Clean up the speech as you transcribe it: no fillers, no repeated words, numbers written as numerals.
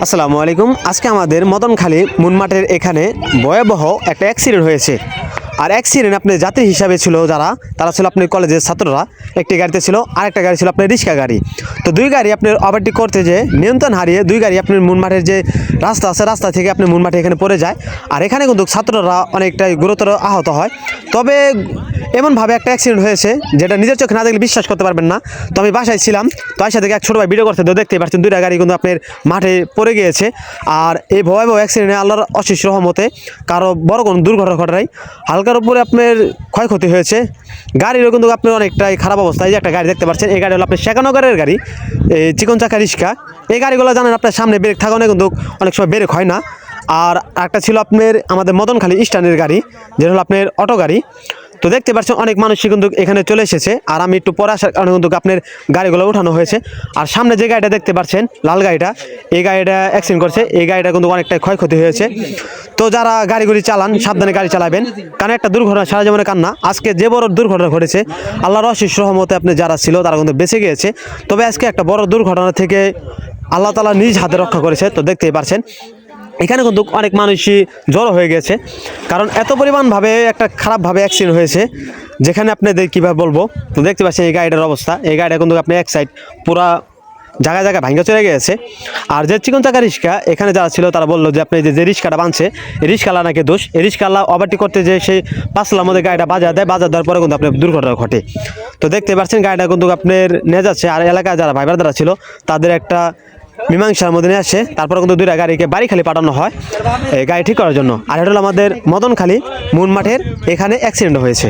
আসসালামু আলাইকুম। আজকে আমাদের মদনখালী মুনমাঠের এখানে ভয়াবহ একটা অ্যাক্সিডেন্ট হয়েছে। আর অ্যাক্সিডেন্ট আপনি যাত্রী হিসাবে ছিল তারা ছিল আপনার কলেজের ছাত্ররা। একটি গাড়িতে ছিল, আরেকটা গাড়ি ছিল আপনার রিক্সা গাড়ি। তো দুই গাড়ি আপনার ওভারটেক করতে যে নিয়ন্ত্রণ হারিয়ে দুই গাড়ি আপনার মুনমাঠের যে রাস্তা আছে, রাস্তা থেকে আপনি মুনমাঠে এখানে পড়ে যায়। আর এখানে কিন্তু ছাত্ররা অনেকটাই গুরুতর আহত হয়। তবে এমনভাবে একটা অ্যাক্সিডেন্ট হয়েছে যেটা নিজের চোখে না দেখলে বিশ্বাস করতে পারবেন না। তো আমি বাসায় ছিলাম, তো বাসা থেকে এক ছোটো ভাই ভিডিও করতে, তো দেখতেই পাচ্ছেন দুইটা গাড়ি কিন্তু আপনার মাঠে পড়ে গিয়েছে। আর এই ভয়াবহ অ্যাক্সিডেন্টে আল্লাহর অশেষ রহমতে কারো বড় কোনো দুর্ঘটনা ঘটে নাই। হালকার উপরে আপনার ক্ষয়ক্ষতি হয়েছে। গাড়িরও কিন্তু আপনার অনেকটাই খারাপ অবস্থা। এই যে একটা গাড়ি দেখতে পাচ্ছেন, এই গাড়ি হলো আপনার শেখানগরের গাড়ি, এই চিকন চাকা রিক্সা। এই গাড়িগুলো জানেন আপনার সামনে ব্রেক থাকানো কিন্তু অনেক সময় ব্রেক হয় না। আর একটা ছিল আপনার আমাদের মদনখালী স্ট্যান্ডের গাড়ি, যেটা হলো আপনার অটো গাড়ি। তো দেখতে পাচ্ছেন অনেক মানুষই কিন্তু এখানে চলে এসেছে। আর আমি একটু পরে আসার কারণে কিন্তু আপনার গাড়িগুলো উঠানো হয়েছে। আর সামনে যে গাড়িটা দেখতে পাচ্ছেন লাল গাড়িটা, এই গাড়িটা অ্যাক্সিডেন্ট করছে। এই গাড়িটা কিন্তু অনেকটাই ক্ষয়ক্ষতি হয়েছে। তো যারা গাড়িগুলি চালান সাবধানে গাড়ি চালাবেন, কারণ একটা দুর্ঘটনা সারা জীবনে কান্না। আজকে যে বড় দুর্ঘটনা ঘটেছে আল্লাহর অশেষ রহমতে আপনি যারা ছিল তারা কিন্তু বেঁচে গিয়েছে। তবে আজকে একটা বড় দুর্ঘটনা থেকে আল্লাহ তাআলা নিজ হাতে রক্ষা করেছে। তো দেখতেই পারছেন এখানে কিন্তু অনেক মানুষই জড়ো হয়ে গেছে, কারণ এত পরিমাণভাবে একটা খারাপভাবে অ্যাক্সিডেন্ট হয়েছে, যেখানে আপনাদের কীভাবে বলবো। তো দেখতে পাচ্ছেন এই গাড়িটার অবস্থা, এই গাড়িটা কিন্তু আপনি এক সাইড পুরা জায়গায় জায়গায় ভাঙ্গা চলে গেছে। আর যে চিকন চাকা রিক্সা এখানে যারা ছিল তারা বললো যে আপনি যে রিক্সাটা বানছে এই রিক্সালা নাকি দোষ। এই রিক্সালা ওভারটেক করতে যে সেই পাঁচলার মধ্যে গাড়িটা বাজার দেয়, বাজার দেওয়ার পরে কিন্তু আপনার দুর্ঘটনা ঘটে। তো দেখতে পাচ্ছেন গাড়িটা কিন্তু আপনার নিয়ে যাচ্ছে। আর এলাকায় যারা ভাইবার দ্বারা ছিল তাদের একটা মীমাংসার মধ্যে নিয়ে আসে, তারপরে কিন্তু দুইটা গাড়িকে বাড়িখালি পাঠানো হয় এই গাড়ি ঠিক করার জন্য। আর এটা হলো আমাদের মদনখালী মুনমাঠের এখানে অ্যাক্সিডেন্ট হয়েছে।